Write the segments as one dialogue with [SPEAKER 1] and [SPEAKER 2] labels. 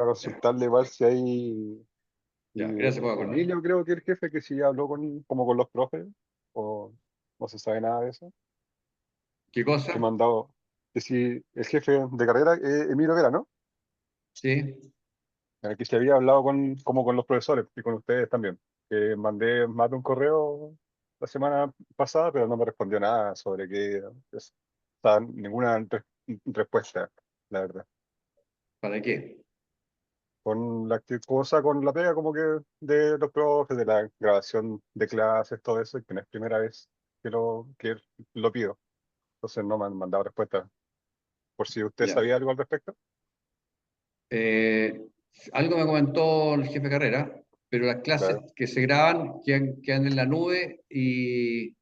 [SPEAKER 1] para consultarle igual si hay,
[SPEAKER 2] Ya, gracias por acordar.
[SPEAKER 1] Emilio creo que el jefe que sí habló como con los profes, o no se sabe nada de eso,
[SPEAKER 2] ¿Qué
[SPEAKER 1] que me
[SPEAKER 2] cosa?
[SPEAKER 1] han dado, que si el jefe de carrera, Emilio Vera, ¿no?
[SPEAKER 2] Sí.
[SPEAKER 1] Que se había hablado como con los profesores y con ustedes también, que mandé más de un correo la semana pasada, pero no me respondió nada sobre o sea, ninguna respuesta, la verdad.
[SPEAKER 2] ¿Para qué?
[SPEAKER 1] Con la cosa, con la pega como que de los profes, de la grabación de clases, todo eso, y que no es primera vez que lo pido. Entonces no me han mandado respuesta. Por si usted
[SPEAKER 2] Ya.
[SPEAKER 1] sabía algo al respecto.
[SPEAKER 2] Eh, Algo me comentó el jefe de carrera, pero las clases
[SPEAKER 1] Claro.
[SPEAKER 2] que se graban quedan en la nube y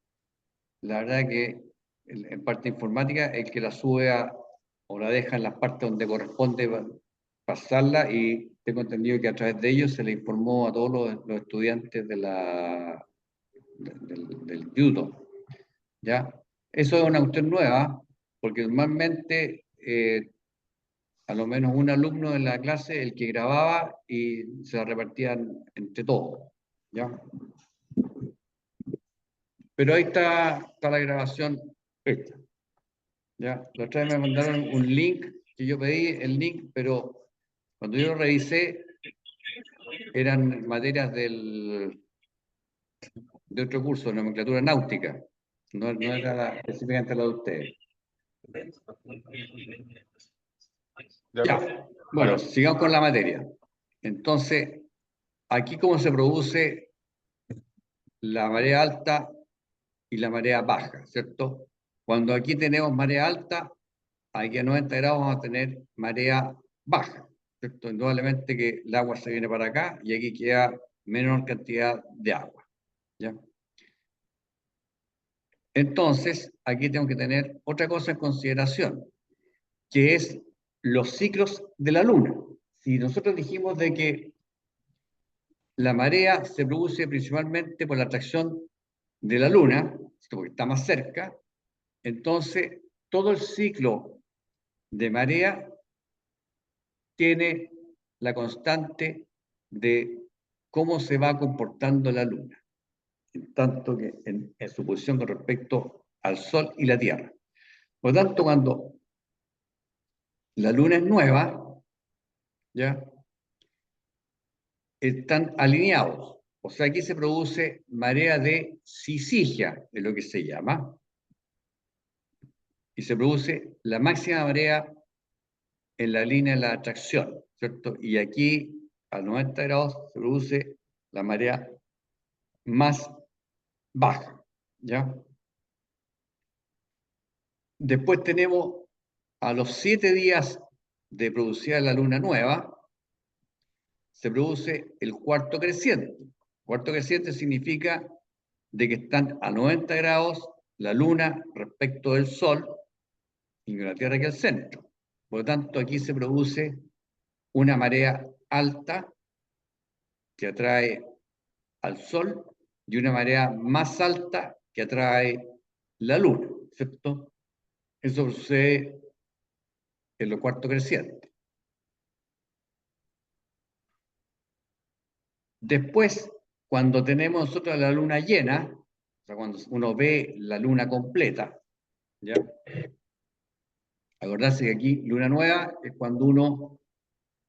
[SPEAKER 2] la verdad que en parte informática el que la sube o la deja en las partes donde corresponde pasarla y tengo entendido que a través de ellos se le informó a todos los estudiantes del instituto, ¿ya? Eso es una cuestión nueva porque normalmente a lo menos un alumno de la clase el que grababa y se la repartían entre todos, ¿ya? Pero ahí está la grabación esta. Ya, la otra vez me mandaron un link que yo pedí el link, pero cuando yo lo revisé eran materias de otro curso, nomenclatura náutica. No era específicamente la de ustedes.
[SPEAKER 1] Ya,
[SPEAKER 2] Ya, bueno,
[SPEAKER 1] vale.
[SPEAKER 2] sigamos con la materia. Entonces, aquí cómo se produce la marea alta y la marea baja, ¿cierto? Cuando aquí tenemos marea alta, aquí a 90 grados vamos a tener marea baja, ¿cierto? Indudablemente que el agua se viene para acá y aquí queda menor cantidad de agua, ¿ya? Entonces, aquí tengo que tener otra cosa en consideración, que es los ciclos de la luna. Si nosotros dijimos de que la marea se produce principalmente por la atracción de la luna, porque está más cerca, entonces todo el ciclo de marea tiene la constante de cómo se va comportando la Luna, en tanto que en su posición con respecto al Sol y la Tierra. Por lo tanto, cuando la Luna es nueva, ¿ya? Están alineados. O sea, aquí se produce marea de sisigia, es lo que se llama, y se produce la máxima marea en la línea de la atracción, ¿cierto? Y aquí, a 90 grados, se produce la marea más baja, ¿ya? Después tenemos a los 7 días de producida la luna nueva, se produce el cuarto creciente. Cuarto creciente significa de que están a 90 grados la luna respecto del sol y la Tierra que al centro. Por lo tanto, aquí se produce una marea alta que atrae al sol y una marea más alta que atrae la luna, ¿cierto? Eso sucede en lo cuarto creciente. Después, cuando tenemos nosotros la luna llena, o sea, cuando uno ve la luna completa, ¿ya? Acordarse que aquí luna nueva es cuando uno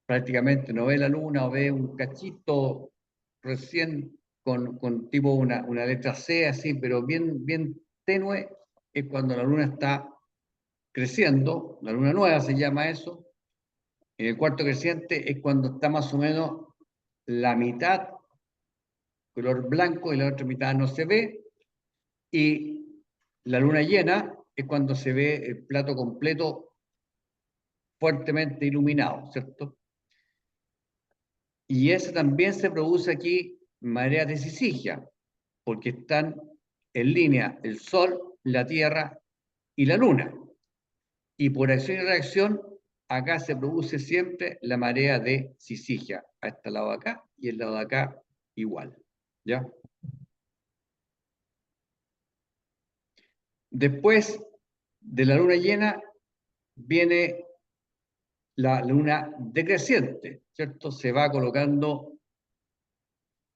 [SPEAKER 2] prácticamente no ve la luna o ve un cachito recién con tipo una letra C así, pero bien tenue, es cuando la luna está creciendo, la luna nueva se llama eso. En el cuarto creciente es cuando está más o menos la mitad color blanco y la otra mitad no se ve. Y la luna llena es cuando se ve el plato completo fuertemente iluminado, ¿cierto? Y ese también se produce aquí mareas de sisigia, porque están en línea el Sol, la Tierra y la Luna. Y por acción y reacción, acá se produce siempre la marea de sisigia, a este lado de acá y el lado de acá igual, ¿ya? Después de la luna llena viene la luna decreciente, ¿cierto? Se va colocando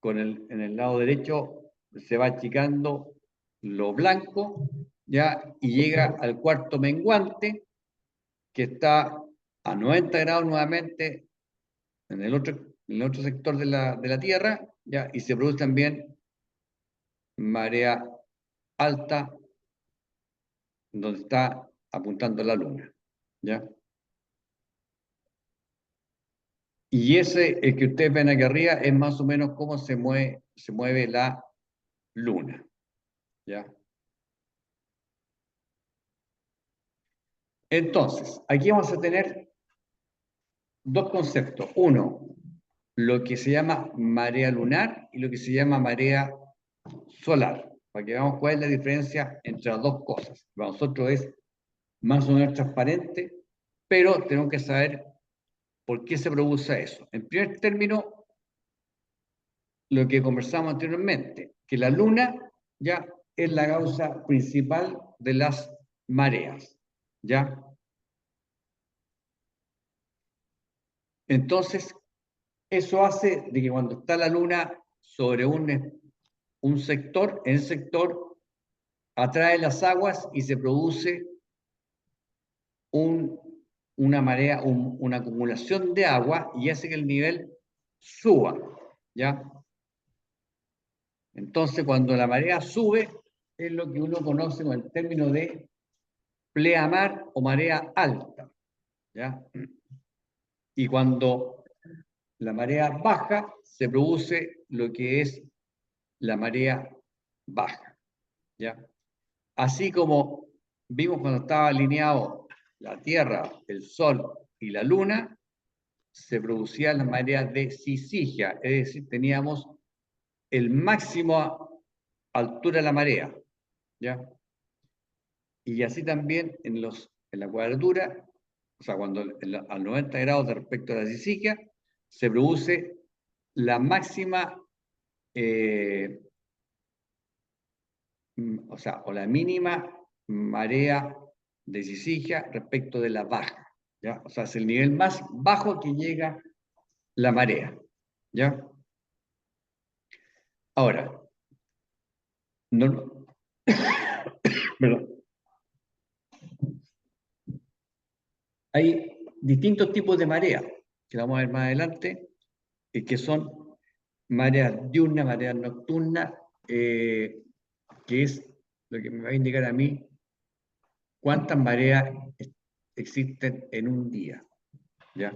[SPEAKER 2] en el lado derecho, se va achicando lo blanco, ¿ya? Y llega al cuarto menguante, que está a 90 grados nuevamente en el otro sector de la Tierra, ¿ya? Y se produce también marea alta, donde está apuntando la luna, ¿ya? Y ese, el que ustedes ven aquí arriba, es más o menos cómo se mueve la luna, ¿ya? Entonces, aquí vamos a tener dos conceptos. Uno, lo que se llama marea lunar y lo que se llama marea solar, para que veamos cuál es la diferencia entre las dos cosas. Para nosotros es más o menos transparente, pero tenemos que saber por qué se produce eso. En primer término, lo que conversamos anteriormente, que la luna ya es la causa principal de las mareas, ¿ya? Entonces, eso hace de que cuando está la luna sobre un sector, en el sector atrae las aguas y se produce una marea, una acumulación de agua y hace que el nivel suba, ¿ya? Entonces, cuando la marea sube, es lo que uno conoce con el término de pleamar o marea alta, ¿ya? Y cuando la marea baja, se produce lo que es la marea baja, ¿ya? Así como vimos cuando estaba alineado la Tierra, el Sol y la Luna, se producían las mareas de Syzygia, es decir, teníamos el máximo altura de la marea, ¿ya? Y así también en la cuadratura, o sea, cuando a 90 grados de respecto a la Syzygia, se produce la máxima, o sea, o la mínima marea de Syzygia respecto de la baja, ¿ya? O sea, es el nivel más bajo que llega la marea, ¿ya? Ahora, no, perdón, hay distintos tipos de marea, que vamos a ver más adelante, que son mareas diurnas, mareas nocturnas, que es lo que me va a indicar a mí cuántas mareas existen en un día, ¿ya?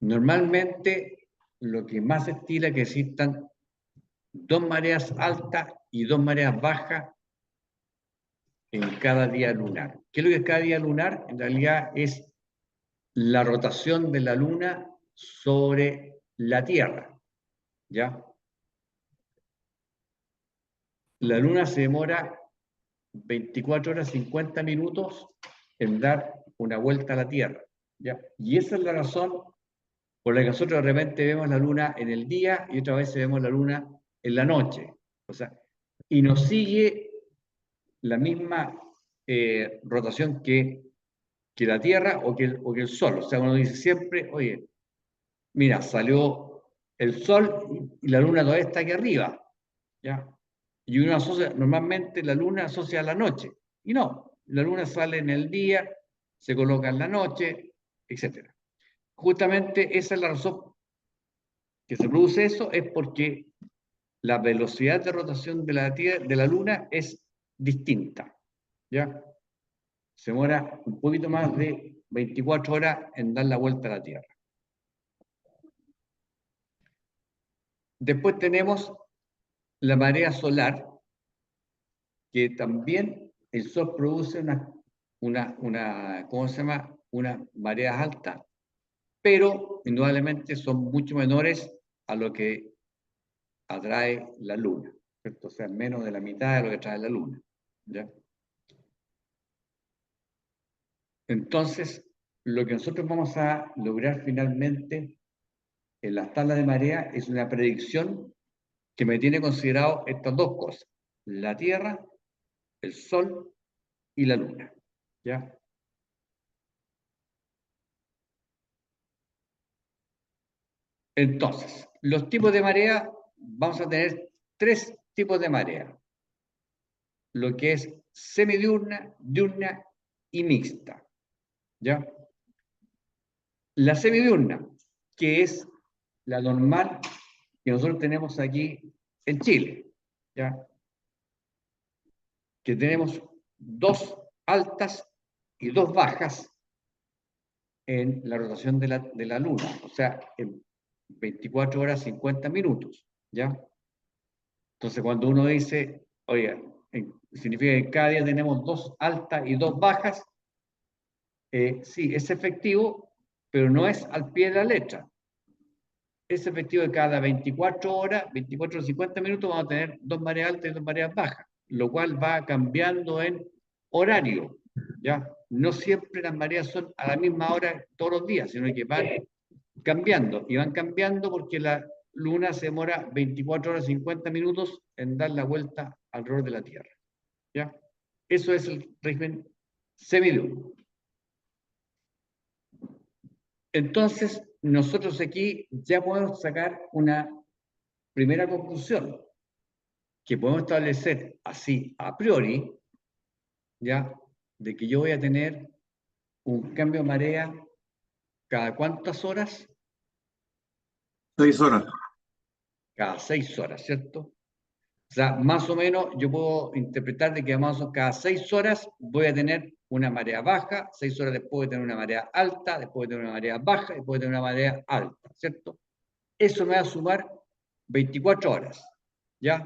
[SPEAKER 2] Normalmente, lo que más se estila es que existan dos mareas altas y dos mareas bajas en cada día lunar. ¿Qué es lo que es cada día lunar? En realidad es la rotación de la luna sobre la Tierra, ¿ya? La luna se demora 24 horas 50 minutos en dar una vuelta a la Tierra, ¿ya? Y esa es la razón por la que nosotros de repente vemos la luna en el día y otra vez vemos la luna en la noche. O sea, y nos sigue la misma rotación que la Tierra o que el Sol. O sea, uno dice siempre, oye, mira, salió el Sol y la Luna todavía está aquí arriba, ¿ya? Y uno asocia, normalmente la Luna asocia a la noche, y no, la Luna sale en el día, se coloca en la noche, etc. Justamente esa es la razón que se produce eso, es porque la velocidad de rotación de la Tierra, de la Luna es distinta, ¿ya? Se demora un poquito más de 24 horas en dar la vuelta a la Tierra. Después tenemos la marea solar, que también el Sol produce ¿cómo se llama? Unas mareas altas, pero indudablemente son mucho menores a lo que atrae la Luna, ¿cierto? O sea, menos de la mitad de lo que atrae la Luna, ¿ya? Entonces, lo que nosotros vamos a lograr finalmente en las tablas de marea es una predicción que me tiene considerado estas dos cosas, la Tierra, el Sol y la Luna, ¿ya? Entonces, los tipos de marea, vamos a tener 3 tipos de marea. Lo que es semidiurna, diurna y mixta. ¿Ya? La semidiurna, que es la normal que nosotros tenemos aquí en Chile, ¿ya? Que tenemos 2 altas y 2 bajas en la rotación de la Luna, o sea, en 24 horas 50 minutos, ¿ya? Entonces, cuando uno dice, oiga, significa que cada día tenemos 2 altas y 2 bajas, sí, es efectivo, pero no es al pie de la letra. Es efectivo de cada 24 horas, 24 o 50 minutos, vamos a tener 2 mareas altas y 2 mareas bajas, lo cual va cambiando en horario, ¿ya? No siempre las mareas son a la misma hora todos los días, sino que van cambiando, y van cambiando porque la Luna se demora 24 horas 50 minutos en dar la vuelta alrededor de la Tierra, ¿ya? Eso es el régimen semidiurno. Entonces, nosotros aquí ya podemos sacar una primera conclusión, que podemos establecer así a priori, ya, de que yo voy a tener un cambio de marea cada cuántas horas,
[SPEAKER 3] 6 horas.
[SPEAKER 2] cada 6 horas, ¿cierto? O sea, más o menos yo puedo interpretar de que más o menos cada 6 horas voy a tener una marea baja, 6 horas después voy a tener una marea alta, después voy a tener una marea baja, después voy a tener una marea alta, ¿cierto? Eso me va a sumar 24 horas, ¿ya?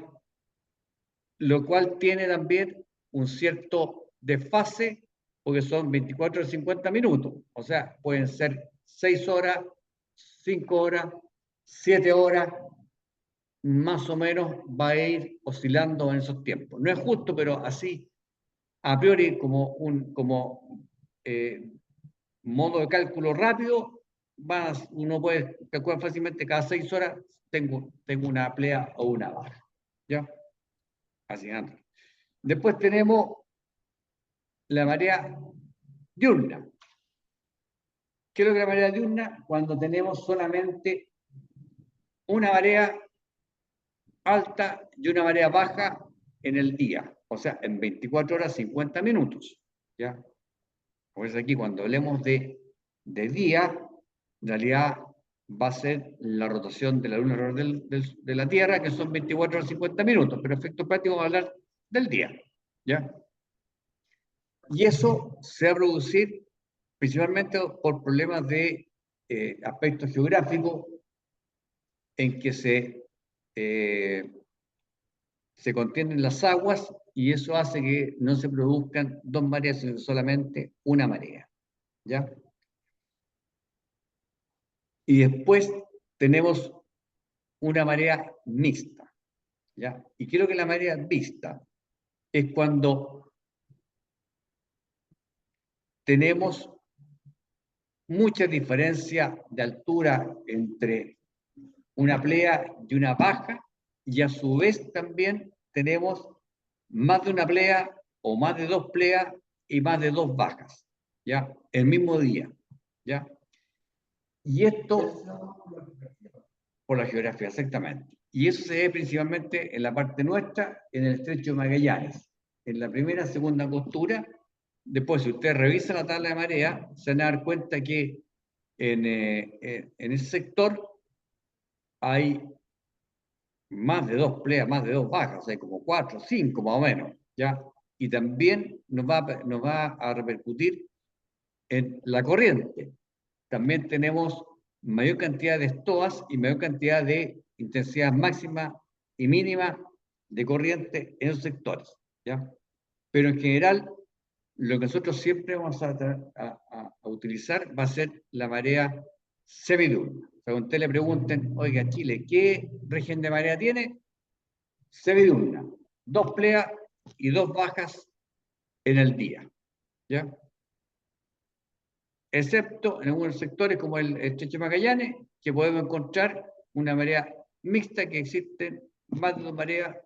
[SPEAKER 2] Lo cual tiene también un cierto desfase, porque son 24 o 50 minutos, o sea, pueden ser 6 horas, 5 horas, 7 horas, más o menos va a ir oscilando en esos tiempos. No es justo, pero así, a priori, como modo de cálculo rápido, uno puede calcular fácilmente cada 6 horas tengo una plea o una baja. ¿Ya? Así anda. Después tenemos la marea diurna. ¿Qué es lo que es la marea diurna? Cuando tenemos solamente una marea alta y una marea baja en el día, o sea, en 24 horas 50 minutos. ¿Ya? Pues aquí cuando hablemos de día, en realidad va a ser la rotación de la Luna alrededor de la Tierra, que son 24 horas 50 minutos, pero efecto práctico vamos a hablar del día. ¿Ya? Y eso se va a producir principalmente por problemas de aspecto geográfico en que se contienen las aguas y eso hace que no se produzcan 2 mareas, sino solamente una marea. ¿Ya? Y después tenemos una marea mixta. ¿Ya? Y creo que la marea mixta es cuando tenemos mucha diferencia de altura entre una plea y una baja, y a su vez también tenemos más de una plea o más de 2 pleas y más de 2 bajas, ¿ya? El mismo día, ¿ya? Y esto por la geografía, exactamente. Y eso se ve principalmente en la parte nuestra, en el estrecho de Magallanes, en la primera, segunda costura. Después, si usted revisa la tabla de marea, se van a dar cuenta que en ese sector hay más de 2 pleas, más de 2 bajas, hay como 4, 5 más o menos, ¿ya? Y también nos va a repercutir en la corriente. También tenemos mayor cantidad de estoas y mayor cantidad de intensidad máxima y mínima de corriente en esos sectores, ¿ya? Pero en general, lo que nosotros siempre vamos a utilizar va a ser la marea semidurna. O sea, cuando usted le pregunten, oiga, Chile, ¿qué región de marea tiene? Semidurna. 2 pleas y 2 bajas en el día, ¿ya? Excepto en algunos sectores como el estrecho de Magallanes, que podemos encontrar una marea mixta, que existen más de 2 mareas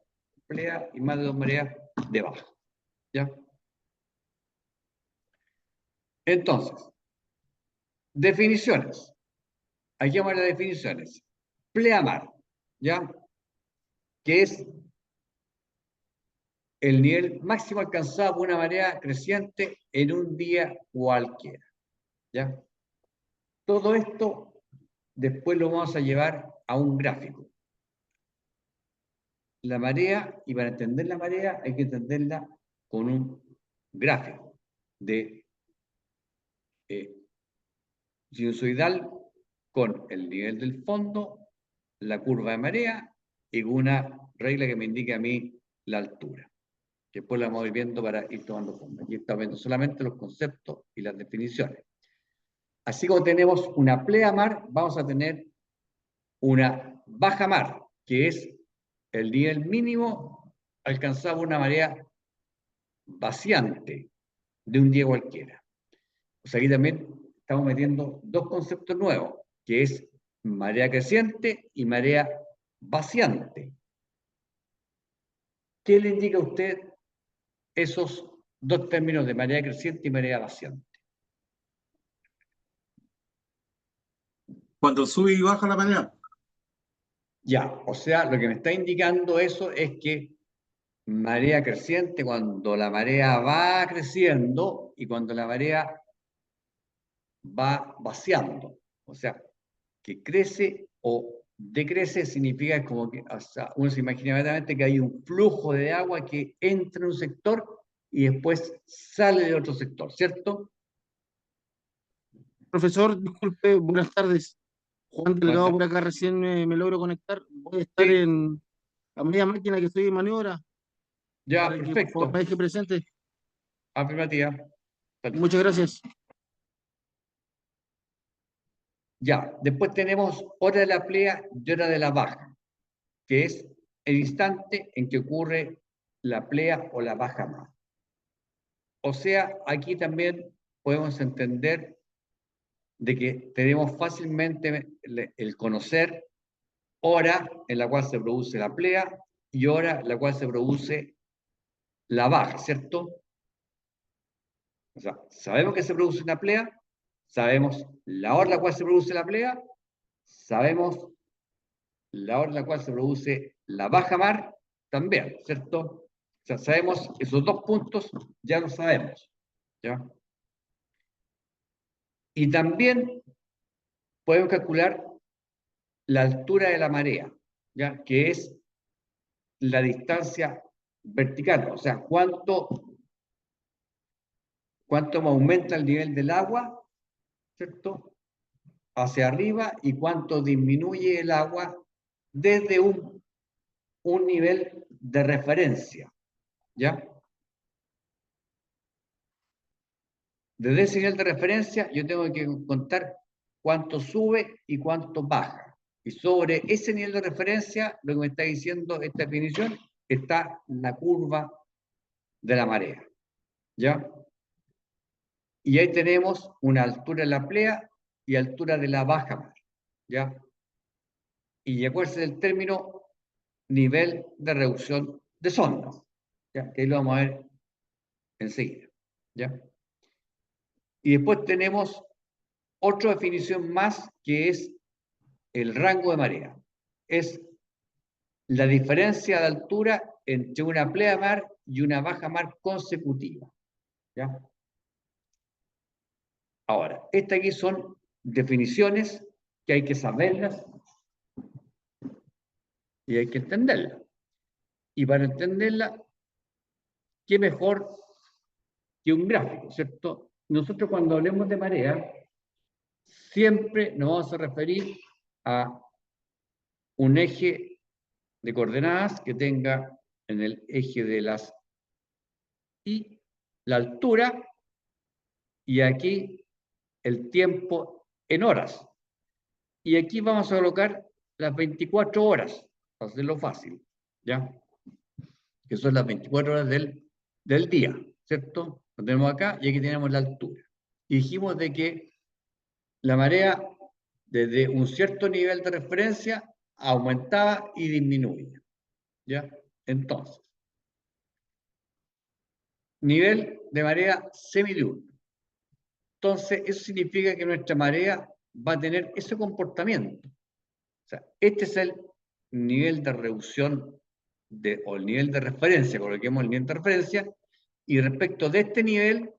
[SPEAKER 2] plea y más de 2 mareas de baja, ¿ya? Entonces, definiciones. Aquí vamos a las definiciones. pleamar, ¿ya? Que es el nivel máximo alcanzado por una marea creciente en un día cualquiera, ¿ya? Todo esto después lo vamos a llevar a un gráfico. La marea, y para entender la marea hay que entenderla con un gráfico de sinusoidal con el nivel del fondo, la curva de marea y una regla que me indique a mí la altura. Después la vamos a ir viendo para ir tomando forma. Aquí estamos viendo solamente los conceptos y las definiciones. Así como tenemos una pleamar, vamos a tener una baja mar, que es el nivel mínimo alcanzado por una marea vaciante de un día cualquiera. Pues aquí también estamos metiendo dos conceptos nuevos, que es marea creciente y marea vaciante. ¿Qué le indica a usted esos dos términos de marea creciente y marea vaciante?
[SPEAKER 3] Cuando sube y baja la marea.
[SPEAKER 2] Ya, o sea, lo que me está indicando eso es que marea creciente cuando la marea va creciendo y cuando la marea va vaciando. O sea, que crece o decrece significa como que, o sea, uno se imagina inmediatamente que hay un flujo de agua que entra en un sector y después sale de otro sector, ¿cierto?
[SPEAKER 4] Profesor, disculpe, buenas tardes. Juan Delgado por acá, recién me logro conectar. Voy a estar
[SPEAKER 2] Sí,
[SPEAKER 4] en la media máquina que estoy de maniobra
[SPEAKER 2] ya,
[SPEAKER 4] para que por favor me
[SPEAKER 2] perfecto.
[SPEAKER 4] deje presente.
[SPEAKER 2] Afirmativa.
[SPEAKER 4] Muchas gracias.
[SPEAKER 2] Ya, después tenemos hora de la plea y hora de la baja, que es el instante en que ocurre la plea o la baja más. O sea, aquí también podemos entender de que tenemos fácilmente el conocer hora en la cual se produce la plea y hora en la cual se produce la baja, ¿cierto? O sea, sabemos que se produce una plea, sabemos la hora en la cual se produce la plea, sabemos la hora en la cual se produce la baja mar también, ¿cierto? O sea, sabemos esos dos puntos, ya lo sabemos, ¿ya? Y también podemos calcular la altura de la marea, ¿ya? Que es la distancia vertical, o sea, cuánto aumenta el nivel del agua, ¿cierto? Hacia arriba y cuánto disminuye el agua desde un nivel de referencia, ¿ya? Desde ese nivel de referencia yo tengo que contar cuánto sube y cuánto baja. Y sobre ese nivel de referencia, lo que me está diciendo esta definición, está la curva de la marea, ¿ya? Y ahí tenemos una altura de la playa y altura de la baja mar, ¿ya? Y acuérdense del término nivel de reducción de sonda, ¿ya? Que ahí lo vamos a ver enseguida, ¿ya? Y después tenemos otra definición más que es el rango de marea. Es la diferencia de altura entre una pleamar y una baja mar consecutiva, ¿ya? Ahora, estas aquí son definiciones que hay que saberlas y hay que entenderlas. Y para entenderla, ¿qué mejor que un gráfico, ¿cierto? Nosotros cuando hablemos de marea, siempre nos vamos a referir a un eje de coordenadas que tenga en el eje de las y la altura y aquí el tiempo en horas. Y aquí vamos a colocar las 24 horas, para hacerlo fácil, ¿ya? Que son las 24 horas del día, ¿cierto? Lo tenemos acá y aquí tenemos la altura. Y dijimos de que la marea, desde un cierto nivel de referencia, aumentaba y disminuía, ¿ya? Entonces, nivel de marea semidiurna. Entonces, eso significa que nuestra marea va a tener ese comportamiento. O sea, este es el nivel de reducción o el nivel de referencia, coloquemos el nivel de referencia, y respecto de este nivel,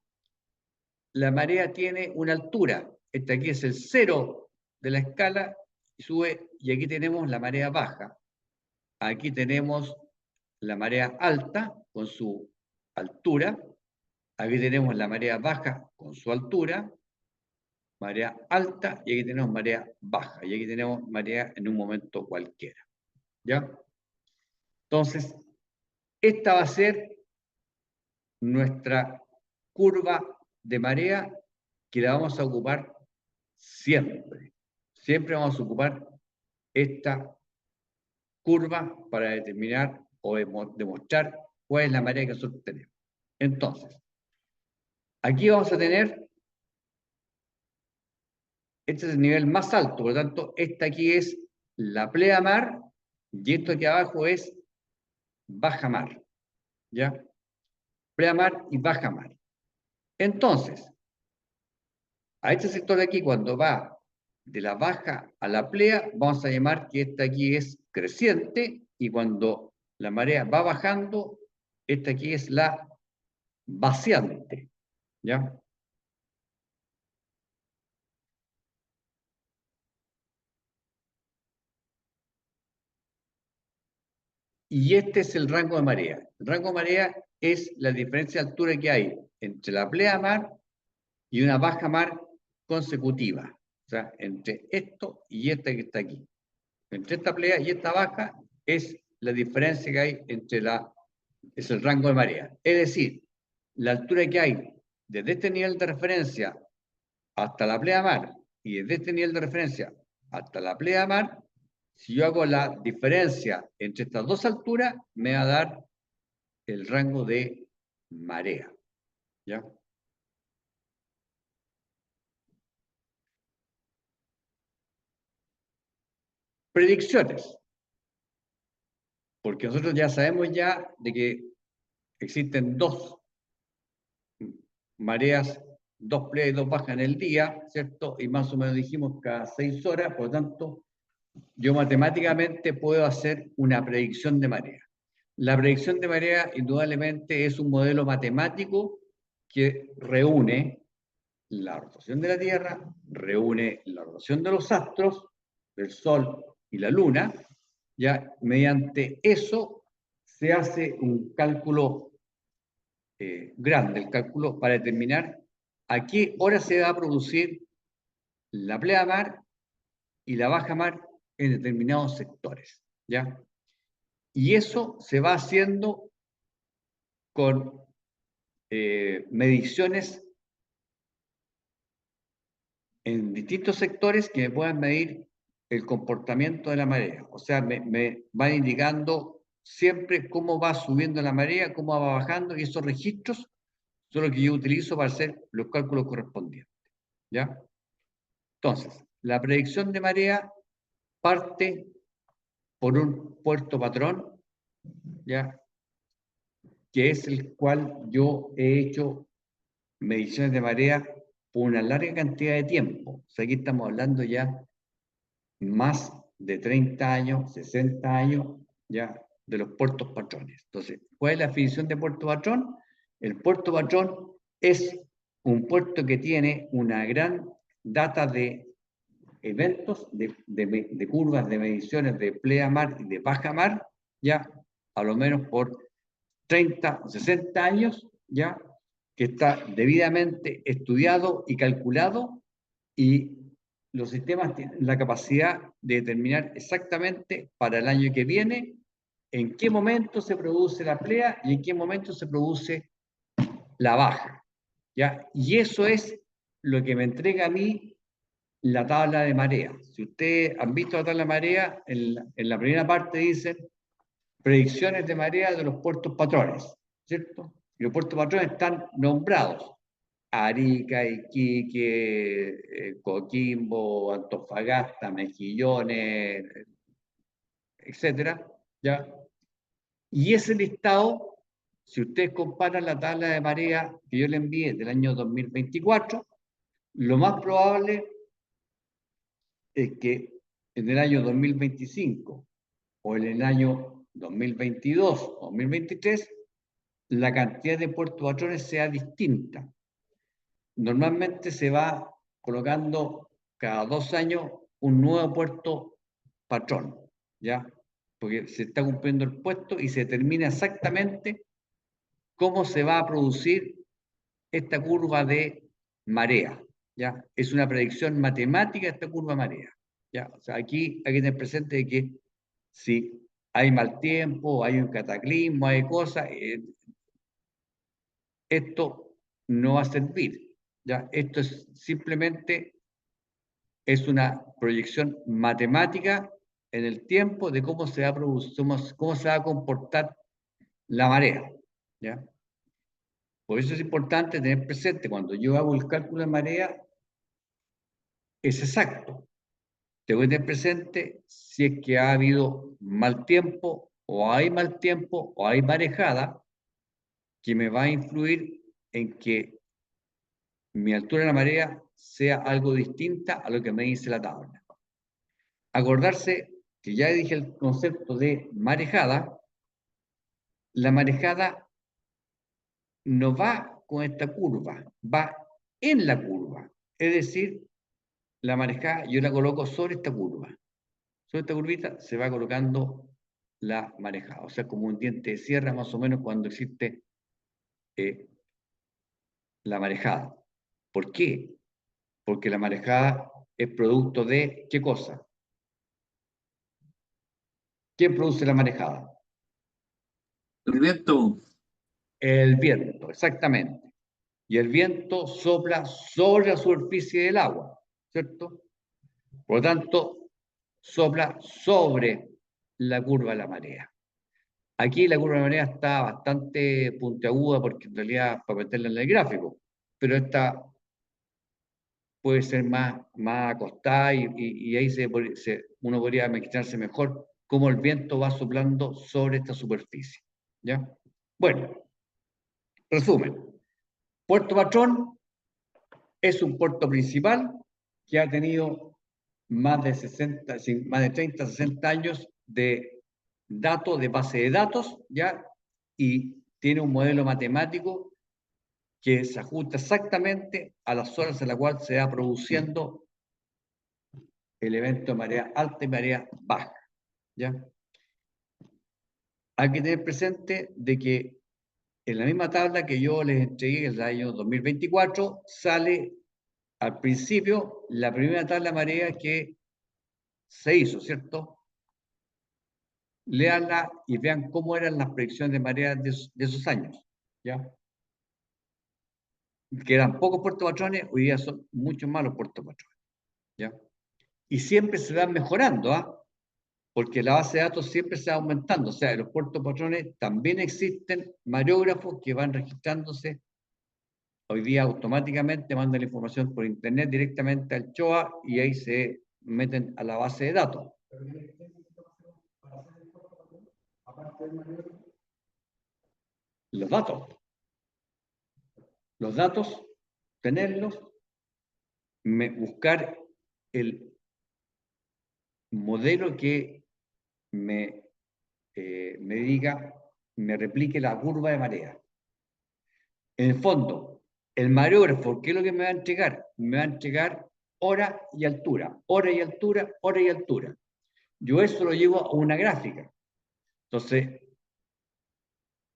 [SPEAKER 2] la marea tiene una altura. Este aquí es el cero de la escala, y sube, y aquí tenemos la marea baja. Aquí tenemos la marea alta con su altura. Aquí tenemos la marea baja con su altura, marea alta, y aquí tenemos marea baja, y aquí tenemos marea en un momento cualquiera. ¿Ya? Entonces, esta va a ser nuestra curva de marea que la vamos a ocupar siempre. Siempre vamos a ocupar esta curva para determinar o demostrar cuál es la marea que nosotros tenemos. Entonces, aquí vamos a tener, este es el nivel más alto, por lo tanto, esta aquí es la pleamar y esto aquí abajo es bajamar. ¿Ya? Pleamar y bajamar. Entonces, a este sector de aquí, cuando va de la baja a la plea, vamos a llamar que esta aquí es creciente, y cuando la marea va bajando, esta aquí es la vaciante. ¿Ya? Y este es el rango de marea. El rango de marea es la diferencia de altura que hay entre la pleamar y una bajamar consecutiva. O sea, entre esto y esta que está aquí. Entre esta plea y esta baja es la diferencia que hay entre es el rango de marea. Es decir, la altura que hay desde este nivel de referencia hasta la pleamar y desde este nivel de referencia hasta la pleamar, si yo hago la diferencia entre estas dos alturas, me va a dar el rango de marea. ¿Ya? Predicciones. Porque nosotros ya sabemos ya de que existen dos mareas, dos pleas y dos bajas en el día, ¿cierto? Y más o menos dijimos cada 6 horas, por lo tanto, yo matemáticamente puedo hacer una predicción de marea. La predicción de marea, indudablemente, es un modelo matemático que reúne la rotación de la Tierra, reúne la rotación de los astros, del Sol y la Luna. Ya mediante eso se hace un cálculo grande, el cálculo para determinar a qué hora se va a producir la pleamar y la bajamar en determinados sectores. ¿Ya? Y eso se va haciendo con mediciones en distintos sectores que me puedan medir el comportamiento de la marea. O sea, me van indicando siempre cómo va subiendo la marea, cómo va bajando, y esos registros son los que yo utilizo para hacer los cálculos correspondientes. ¿Ya? Entonces, la predicción de marea parte por un puerto patrón, ¿ya? Que es el cual yo he hecho mediciones de marea por una larga cantidad de tiempo. O sea, aquí estamos hablando ya más de 30 años, 60 años, ya, de los puertos patrones. Entonces, ¿cuál es la definición de puerto patrón? El puerto patrón es un puerto que tiene una gran data de eventos, de curvas de mediciones de pleamar y de bajamar, ya, a lo menos por 30 o 60 años, ya, que está debidamente estudiado y calculado, y los sistemas tienen la capacidad de determinar exactamente para el año que viene en qué momento se produce la plea y en qué momento se produce la baja. ¿Ya? Y eso es lo que me entrega a mí la tabla de marea. Si ustedes han visto la tabla de marea, en la primera parte dicen predicciones de marea de los puertos patrones, ¿cierto? Y los puertos patrones están nombrados: Arica, Iquique, Coquimbo, Antofagasta, Mejillones, etcétera, ¿ya? Y ese listado, si ustedes comparan la tabla de marea que yo le envié del año 2024, lo más probable es que en el año 2025 o en el año 2022 o 2023, la cantidad de puertos patrones sea distinta. Normalmente se va colocando cada 2 años un nuevo puerto patrón, ¿ya? Porque se está cumpliendo el puesto y se determina exactamente cómo se va a producir esta curva de marea, ¿ya? Es una predicción matemática esta curva de marea, ¿ya? O sea, aquí hay que tener presente de que si hay mal tiempo, hay un cataclismo, hay cosas, esto no va a servir, ¿ya? Esto es simplemente es una proyección matemática en el tiempo de cómo se va a producir, cómo se va a comportar la marea, ¿ya? Por eso es importante tener presente, cuando yo hago el cálculo de marea, es exacto. Tengo que tener presente si es que ha habido mal tiempo, o hay mal tiempo, o hay marejada, que me va a influir en que mi altura de la marea sea algo distinta a lo que me dice la tabla. Acordarse que ya dije el concepto de marejada. La marejada no va con esta curva, va en la curva. Es decir, la marejada yo la coloco sobre esta curva. Sobre esta curvita se va colocando la marejada. O sea, como un diente de sierra más o menos cuando existe la marejada. ¿Por qué? Porque la marejada es producto de ¿qué cosa? ¿Quién produce la marejada?
[SPEAKER 4] El viento.
[SPEAKER 2] El viento, exactamente. Y el viento sopla sobre la superficie del agua, ¿cierto? Por lo tanto, sopla sobre la curva de la marea. Aquí la curva de la marea está bastante puntiaguda porque en realidad para meterla en el gráfico, pero esta puede ser más acostada y ahí uno podría imaginarse mejor cómo el viento va soplando sobre esta superficie, ¿ya? Bueno, resumen. Puerto Patrón es un puerto principal que ha tenido más de 30, 60 años de datos, de base de datos, ¿ya? Y tiene un modelo matemático que se ajusta exactamente a las horas en las cuales se va produciendo el evento de marea alta y marea baja, ¿ya? Hay que tener presente de que en la misma tabla que yo les entregué en el año 2024, sale al principio la primera tabla de marea que se hizo, ¿cierto? Léanla y vean cómo eran las predicciones de marea de esos años, ¿ya? Que eran pocos puertos patrones, hoy día son muchos más los puertos patrones, ¿ya? Y siempre se van mejorando, ¿ah? Porque la base de datos siempre se va aumentando, o sea, en los puertos patrones también existen mareógrafos que van registrándose hoy día automáticamente, mandan la información por internet directamente al CHOA y ahí se meten a la base de datos. Los datos. Los datos, tenerlos, buscar el modelo que me diga, me replique la curva de marea. En el fondo, el mareógrafo, ¿qué es lo que me va a entregar? Me va a entregar hora y altura, hora y altura, hora y altura. Yo eso lo llevo a una gráfica. Entonces,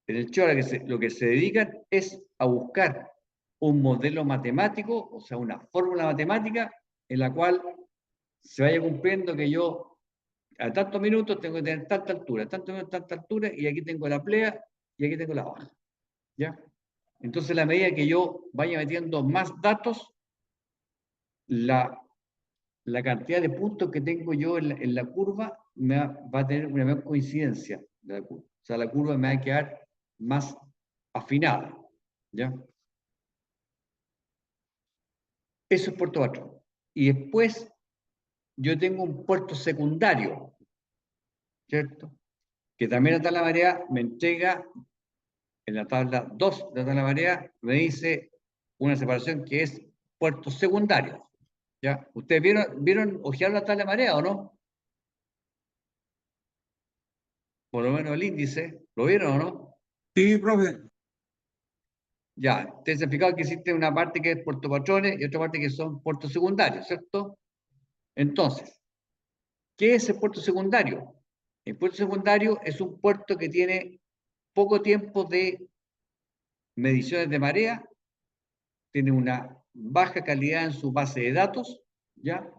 [SPEAKER 2] en el CHOA lo que se dedican es a buscar un modelo matemático, o sea, una fórmula matemática en la cual se vaya cumpliendo que yo a tantos minutos tengo que tener tanta altura, tantos minutos, tanta altura, y aquí tengo la plea y aquí tengo la baja. ¿Ya? Entonces, a la medida que yo vaya metiendo más datos, la cantidad de puntos que tengo yo en la curva va a tener una mejor coincidencia de la curva. O sea, la curva me va a quedar más afinada. ¿Ya? Eso es puerto patrón. Y después yo tengo un puerto secundario, ¿cierto? Que también la tabla marea me entrega, en la tabla 2 de la tabla marea, me dice una separación que es puertos secundarios. ¿Ya? ¿Ustedes vieron ojear la tabla marea o no? por lo menos el índice, ¿lo vieron o no?
[SPEAKER 4] Sí, profe.
[SPEAKER 2] Ya, ustedes se han fijado que existe una parte que es puerto patrones y otra parte que son puertos secundarios, ¿cierto? Entonces, ¿qué es el puerto secundario? El puerto secundario es un puerto que tiene poco tiempo de mediciones de marea, tiene una baja calidad en su base de datos, ¿ya?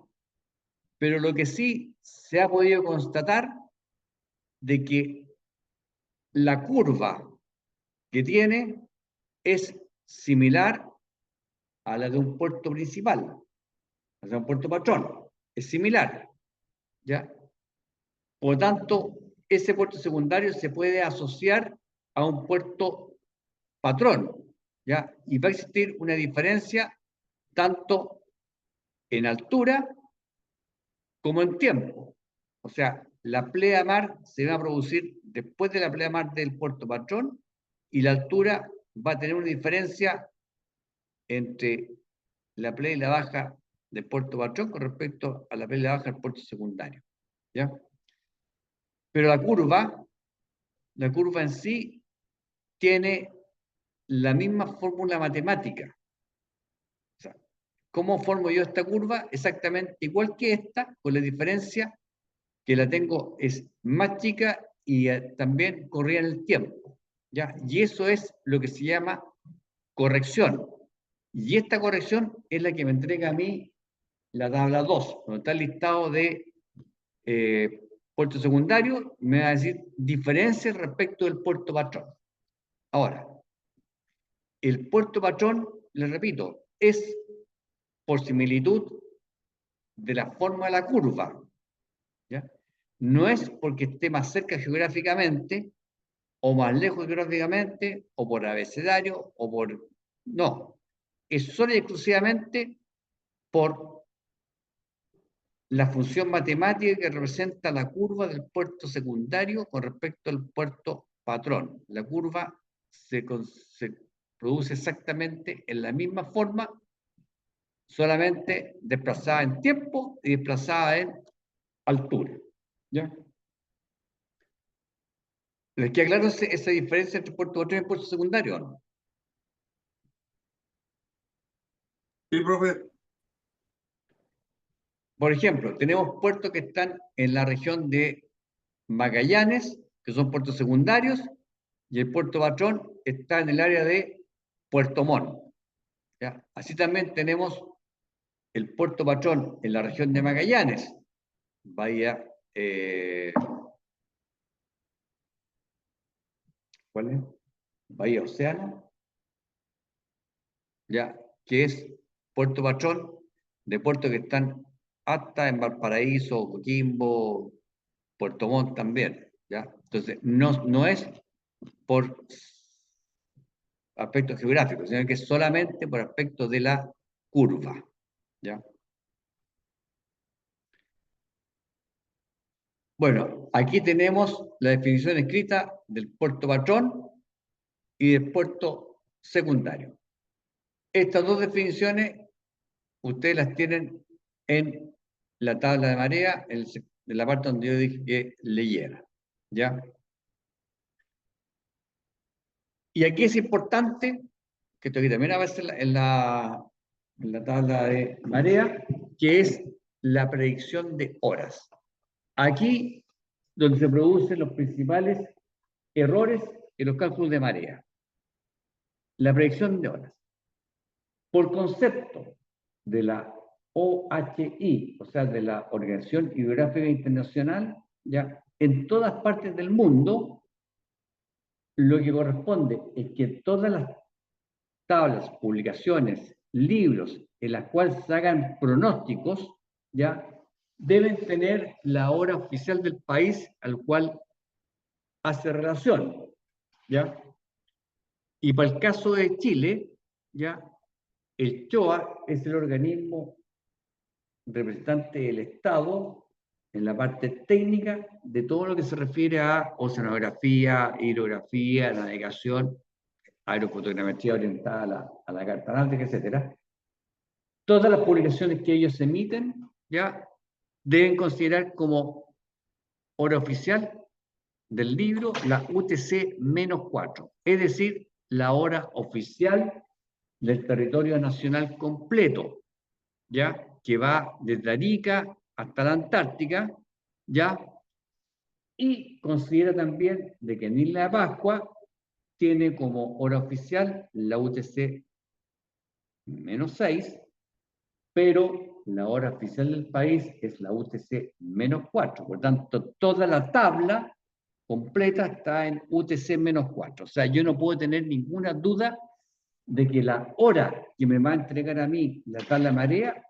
[SPEAKER 2] Pero lo que sí se ha podido constatar de que la curva que tiene es similar a la de un puerto principal, o sea, un puerto patrón, es similar, ¿ya? Por lo tanto, ese puerto secundario se puede asociar a un puerto patrón, ¿ya? Y va a existir una diferencia tanto en altura como en tiempo. O sea, la pleamar se va a producir después de la pleamar del puerto patrón y la altura va a tener una diferencia entre la playa y la baja del puerto patrón con respecto a la playa y la baja del puerto secundario, ¿ya? Pero la curva en sí tiene la misma fórmula matemática. O sea, ¿cómo formo yo esta curva? Exactamente igual que esta, con la diferencia que la tengo es más chica y también corría en el tiempo, ¿ya? Y eso es lo que se llama corrección. Y esta corrección es la que me entrega a mí la tabla 2, donde está el listado de puerto secundario, me va a decir diferencias respecto del puerto patrón. Ahora, el puerto patrón, les repito, es por similitud de la forma de la curva, ¿ya? No es porque esté más cerca geográficamente, o más lejos geográficamente, o por abecedario, o por... No, es solo y exclusivamente por la función matemática que representa la curva del puerto secundario con respecto al puerto patrón. La curva se produce exactamente en la misma forma, solamente desplazada en tiempo y desplazada en altura. ¿Ya? ¿Les queda claro esa diferencia entre puerto patrón y puerto secundario o no?
[SPEAKER 4] Sí, profe.
[SPEAKER 2] Por ejemplo, tenemos puertos que están en la región de Magallanes, que son puertos secundarios, y el puerto patrón está en el área de Puerto Montt, ¿ya? Así también tenemos el puerto patrón en la región de Magallanes, Bahía, ¿cuál es? Bahía Océano, ¿ya? Que es puerto patrón de puertos que están hasta en Valparaíso, Coquimbo, Puerto Montt también, ¿ya? Entonces, no es por aspectos geográficos, sino que es solamente por aspectos de la curva, ¿ya? Bueno, aquí tenemos la definición escrita del puerto patrón y del puerto secundario. Estas dos definiciones ustedes las tienen en la tabla de marea, en la parte donde yo dije que leyera, ¿ya? Y aquí es importante, que esto aquí también aparece en la tabla de marea, que es la predicción de horas. Aquí donde se producen los principales errores en los cálculos de marea. La predicción de horas. Por concepto de la OHI, o sea, de la Organización Hidrográfica Internacional, ya en todas partes del mundo, lo que corresponde es que todas las tablas, publicaciones, libros en las cuales se hagan pronósticos, ya deben tener la hora oficial del país al cual hace relación, ¿ya? Y para el caso de Chile, ¿ya? El CHOA es el organismo representante del Estado en la parte técnica de todo lo que se refiere a oceanografía, hidrografía, navegación, aerofotogrametría orientada a la carta náutica, etc. Todas las publicaciones que ellos emiten ya deben considerar como hora oficial del libro la UTC-4, es decir, la hora oficial del territorio nacional completo, ¿ya? Que va desde Arica hasta la Antártica, ¿ya? Y considera también de que en Isla de Pascua tiene como hora oficial la UTC-6, pero la hora oficial del país es la UTC-4. Por tanto, toda la tabla completa está en UTC-4. O sea, yo no puedo tener ninguna duda de que la hora que me va a entregar a mí la tabla de marea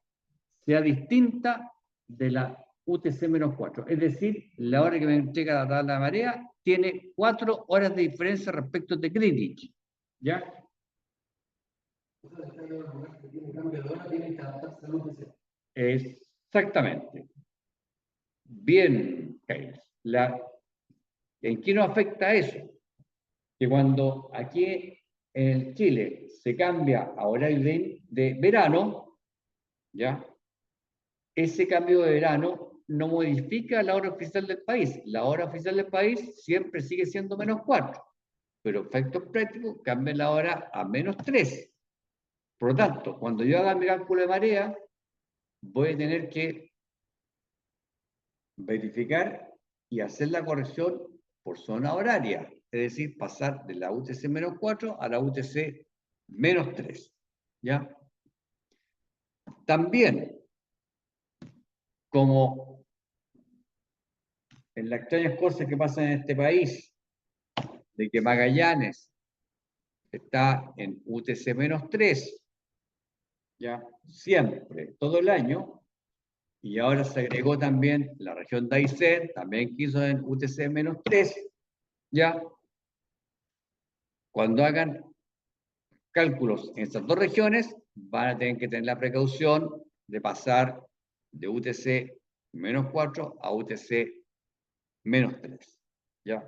[SPEAKER 2] sea distinta de la UTC-4. Es decir, la hora que me entrega la tabla de marea tiene 4 horas de diferencia respecto de Greenwich. ¿Ya? Exactamente. Bien, Keynes. ¿En qué nos afecta eso? Que cuando aquí en Chile se cambia a horario de verano, ¿ya? Ese cambio de verano no modifica la hora oficial del país. La hora oficial del país siempre sigue siendo -4, pero efectos prácticos cambia la hora a -3. Por lo tanto, cuando yo haga mi cálculo de marea, voy a tener que verificar y hacer la corrección por zona horaria, es decir, pasar de la UTC-4 a la UTC-3. ¿Ya? También, como en las extrañas cosas que pasan en este país, de que Magallanes está en UTC-3, ¿ya? Siempre, todo el año, y ahora se agregó también la región de Aysén, también quiso en UTC-3, ¿ya? Cuando hagan cálculos en estas dos regiones, van a tener que tener la precaución de pasar de UTC-4 a UTC-3, ¿ya?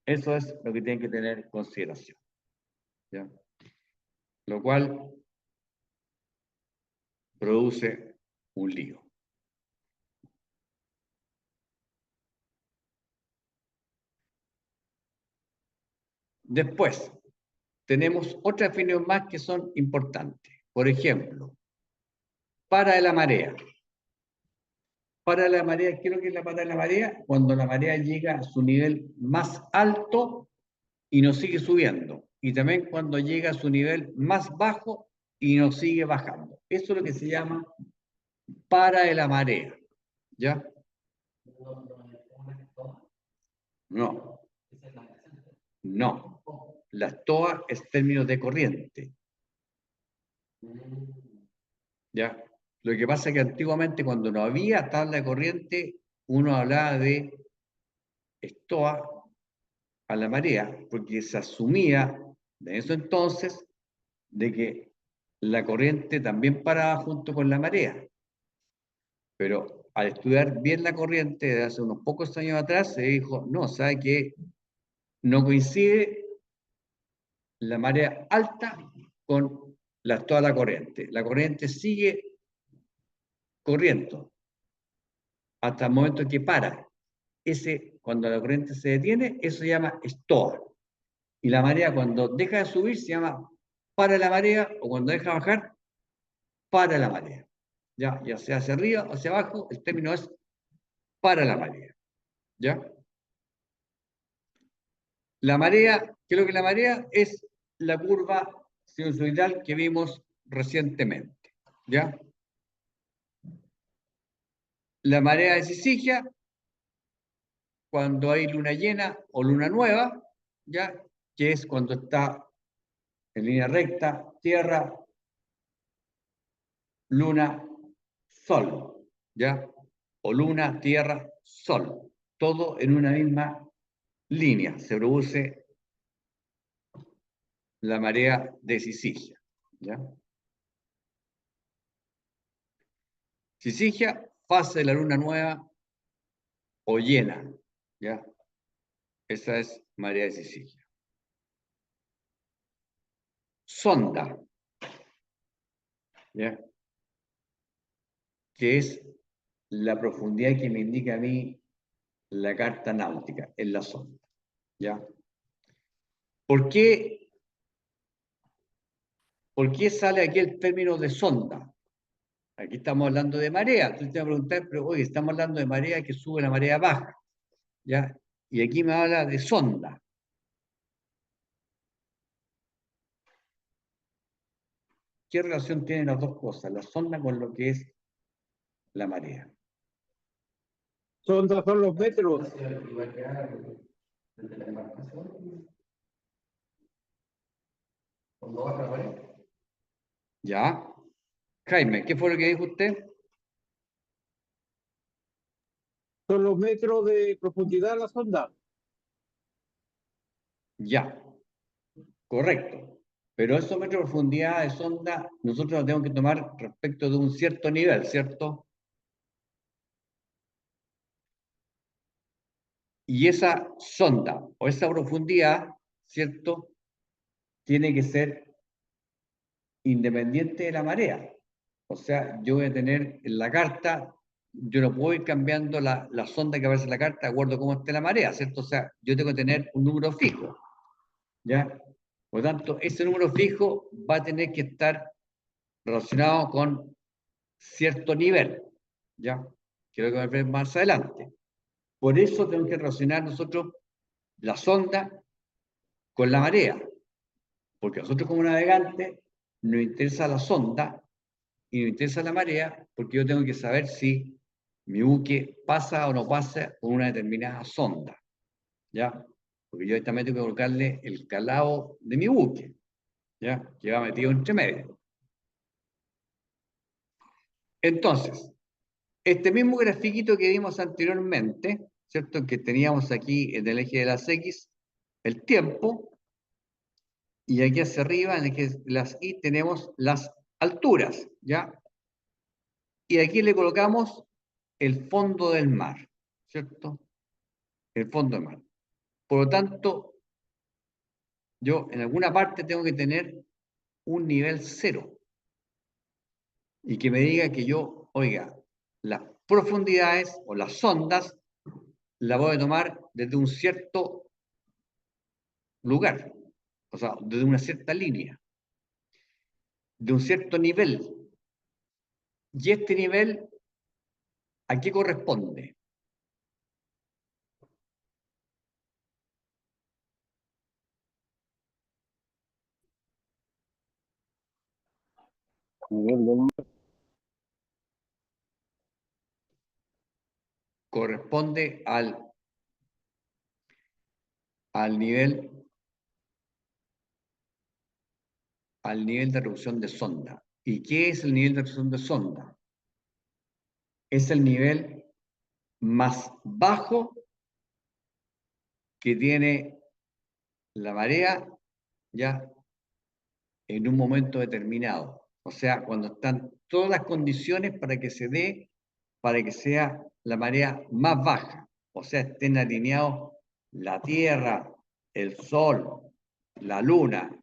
[SPEAKER 2] Eso es lo que tienen que tener en consideración, ¿ya? Lo cual produce un lío. Después, tenemos otras definiciones más que son importantes. Por ejemplo, para de la marea. Para la marea, ¿qué es lo que es la para de la marea? Cuando la marea llega a su nivel más alto y no sigue subiendo. Y también cuando llega a su nivel más bajo y no sigue bajando. Eso es lo que se llama para de la marea. ¿Ya? No. No. La estoa es término de corriente. ¿Ya? Lo que pasa es que antiguamente cuando no había tabla de corriente, uno hablaba de estoa a la marea, porque se asumía de eso entonces de que la corriente también paraba junto con la marea. Pero al estudiar bien la corriente de hace unos pocos años atrás, se dijo, no, ¿sabe qué? No coincide la marea alta con toda la corriente. La corriente sigue corriendo hasta el momento que para. Cuando la corriente se detiene, eso se llama estoa. Y la marea cuando deja de subir se llama para la marea, o cuando deja de bajar, para la marea. Ya sea hacia arriba o hacia abajo, el término es para la marea. ¿Ya? La marea, ¿qué es lo que es la marea? Es la curva sinusoidal que vimos recientemente. ¿Ya? La marea de Syzygia, cuando hay luna llena o luna nueva, ¿ya? Que es cuando está en línea recta, Tierra, Luna, Sol, ¿ya? O Luna, Tierra, Sol. Todo en una misma línea. Se produce la marea de Syzygia, ¿ya? Syzygia, fase de la luna nueva o llena, ¿ya? Esa es marea de Syzygia. Sonda, ¿ya? Que es la profundidad que me indica a mí la carta náutica en la sonda. ¿Ya? ¿Por qué sale aquí el término de sonda? Aquí estamos hablando de marea. Entonces te voy a preguntar, pero oye, estamos hablando de marea que sube la marea baja. ¿Ya? Y aquí me habla de sonda. ¿Qué relación tienen las dos cosas? La sonda con lo que es la marea.
[SPEAKER 4] Sonda son los metros.
[SPEAKER 2] ¿Ya? Jaime, ¿qué fue lo que dijo usted?
[SPEAKER 4] Son los metros de profundidad de la sonda.
[SPEAKER 2] Ya, correcto. Pero esos metros de profundidad de sonda, nosotros los tenemos que tomar respecto de un cierto nivel, ¿cierto? Y esa sonda o esa profundidad, ¿cierto? Tiene que ser independiente de la marea. O sea, yo voy a tener en la carta, yo no puedo ir cambiando la sonda que aparece en la carta de acuerdo a cómo esté la marea, ¿cierto? O sea, yo tengo que tener un número fijo, ¿ya? Por lo tanto, ese número fijo va a tener que estar relacionado con cierto nivel, ¿ya? Quiero que me ver más adelante. Por eso tenemos que relacionar nosotros la sonda con la marea, porque nosotros como navegantes nos interesa la sonda y nos interesa la marea, porque yo tengo que saber si mi buque pasa o no pasa por una determinada sonda, ¿ya? Porque yo también tengo que colocarle el calado de mi buque, ¿ya? Que va metido entre medio. Entonces, este mismo grafiquito que vimos anteriormente, ¿cierto? Que teníamos aquí en el eje de las X, el tiempo, y aquí hacia arriba, en el eje de las Y, tenemos las alturas, ¿ya? Y aquí le colocamos el fondo del mar, ¿cierto? El fondo del mar. Por lo tanto, yo en alguna parte tengo que tener un nivel cero y que me diga que yo, oiga, las profundidades o las sondas las voy a tomar desde un cierto lugar, o sea, desde una cierta línea, de un cierto nivel. ¿Y este nivel a qué corresponde? Corresponde al nivel de reducción de sonda. ¿Y qué es el nivel de reducción de sonda? Es el nivel más bajo que tiene la marea ya en un momento determinado. O sea, cuando están todas las condiciones para que se dé, para que sea la marea más baja. O sea, estén alineados la Tierra, el Sol, la Luna,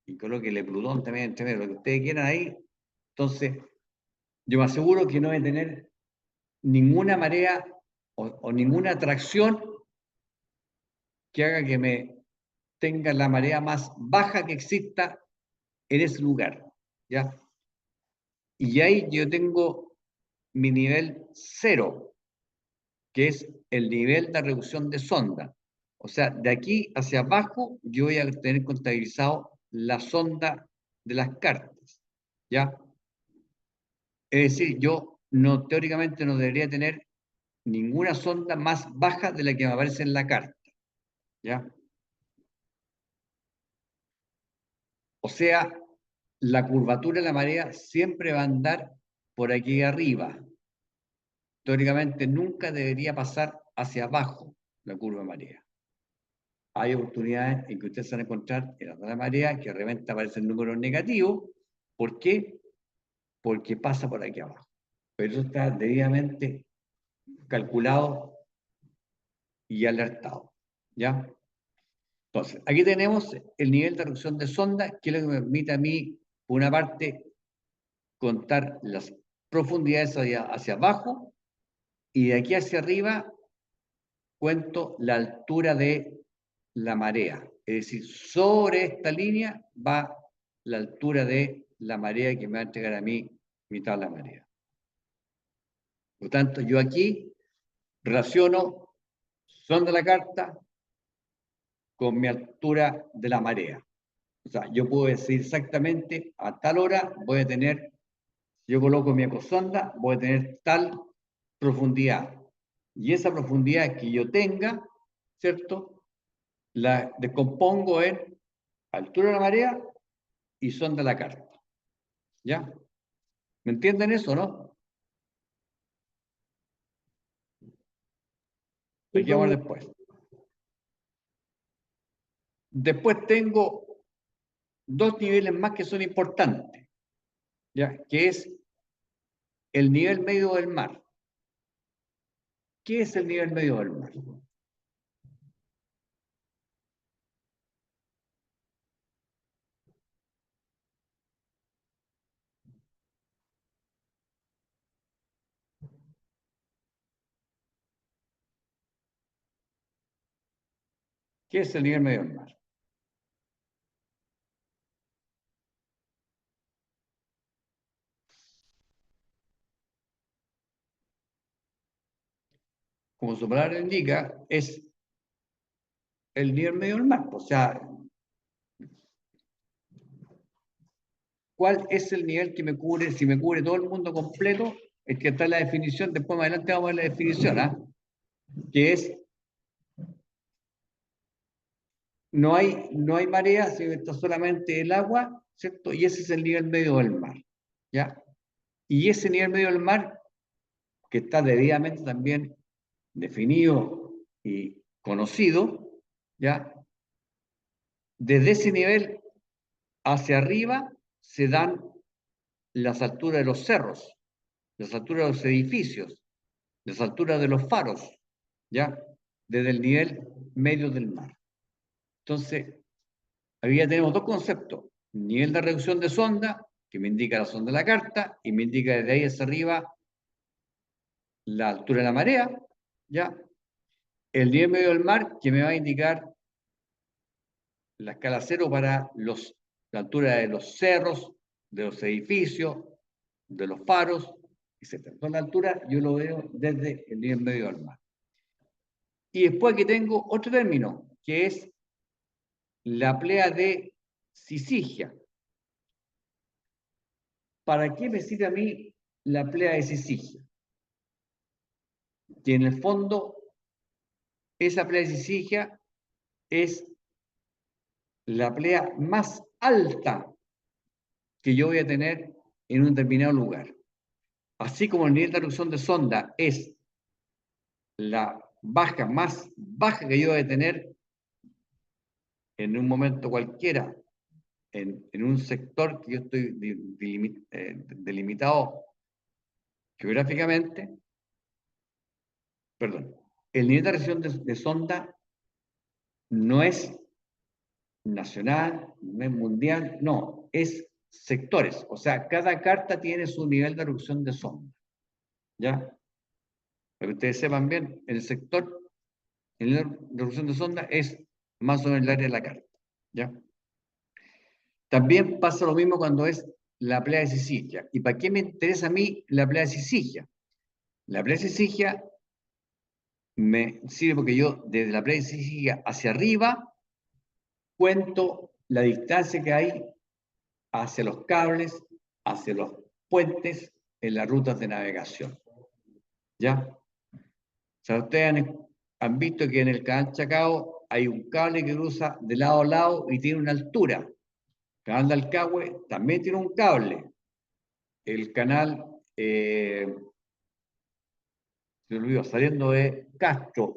[SPEAKER 2] y colóquele Plutón también entre medio, lo que ustedes quieran ahí. Entonces, yo me aseguro que no voy a tener ninguna marea o ninguna atracción que haga que me tenga la marea más baja que exista en ese lugar, ¿ya? Y ahí yo tengo mi nivel cero, que es el nivel de reducción de sonda. O sea, de aquí hacia abajo yo voy a tener contabilizado la sonda de las cartas, ¿ya? Es decir, yo no, teóricamente no debería tener ninguna sonda más baja de la que me aparece en la carta, ¿ya? O sea, la curvatura de la marea siempre va a andar por aquí arriba. Teóricamente nunca debería pasar hacia abajo la curva de marea. Hay oportunidades en que ustedes se van a encontrar en la zona de marea que de repente aparecen números negativos. ¿Por qué? Porque pasa por aquí abajo. Pero eso está debidamente calculado y alertado. ¿Ya? Entonces, aquí tenemos el nivel de reducción de sonda, que es lo que me permite a mí, por una parte, contar las profundidades hacia abajo y de aquí hacia arriba cuento la altura de la marea. Es decir, sobre esta línea va la altura de la marea que me va a entregar a mí mi tabla de marea. Por lo tanto, yo aquí relaciono son de la carta con mi altura de la marea. O sea, yo puedo decir exactamente a tal hora voy a tener, yo coloco mi ecosonda, voy a tener tal profundidad. Y esa profundidad que yo tenga, ¿cierto? La descompongo en altura de la marea y sonda de la carta. ¿Ya? ¿Me entienden eso, no? Aquí vamos después. Después tengo dos niveles más que son importantes, ¿ya? Que es el nivel medio del mar. ¿Qué es el nivel medio del mar? ¿Qué es el nivel medio del mar? Como su palabra indica, es el nivel medio del mar. O sea, ¿cuál es el nivel que me cubre? Si me cubre todo el mundo completo, es que está en la definición, después más adelante vamos a ver la definición, ¿ah? Que es, no hay marea, sino que está solamente el agua, ¿cierto? Y ese es el nivel medio del mar, ¿ya? Y ese nivel medio del mar, que está debidamente también definido y conocido, ¿ya? Desde ese nivel hacia arriba se dan las alturas de los cerros, las alturas de los edificios, las alturas de los faros, ¿ya? Desde el nivel medio del mar. Entonces, ahí ya tenemos dos conceptos. Nivel de reducción de sonda, que me indica la sonda de la carta, y me indica desde ahí hacia arriba la altura de la marea, ¿ya? El nivel medio del mar, que me va a indicar la escala cero para la altura de los cerros, de los edificios, de los faros, etc. Toda la altura yo lo veo desde el nivel medio del mar. Y después aquí tengo otro término, que es la plea de Syzygia. ¿Para qué me sirve a mí la plea de Syzygia? Que en el fondo, esa plea de Syzygia es la plea más alta que yo voy a tener en un determinado lugar. Así como el nivel de reducción de sonda es la baja más baja que yo voy a tener en un momento cualquiera, en un sector que yo estoy delimitado geográficamente, perdón, el nivel de reducción de sonda no es nacional, no es mundial, no, es sectores. O sea, cada carta tiene su nivel de reducción de sonda. ¿Ya? Para que ustedes sepan bien, el sector, el nivel de reducción de sonda es más o menos el área de la carta. ¿Ya? También pasa lo mismo cuando es la playa de Syzygia. ¿Y para qué me interesa a mí la playa de Syzygia? La playa de Syzygia me sirve porque yo desde la playa de Syzygia hacia arriba cuento la distancia que hay hacia los cables, hacia los puentes en las rutas de navegación. ¿Ya? O sea, ustedes han visto que en el canal Chacao hay un cable que cruza de lado a lado y tiene una altura. El canal de Alcagüe también tiene un cable. El canal, se me olvidó, saliendo de Castro.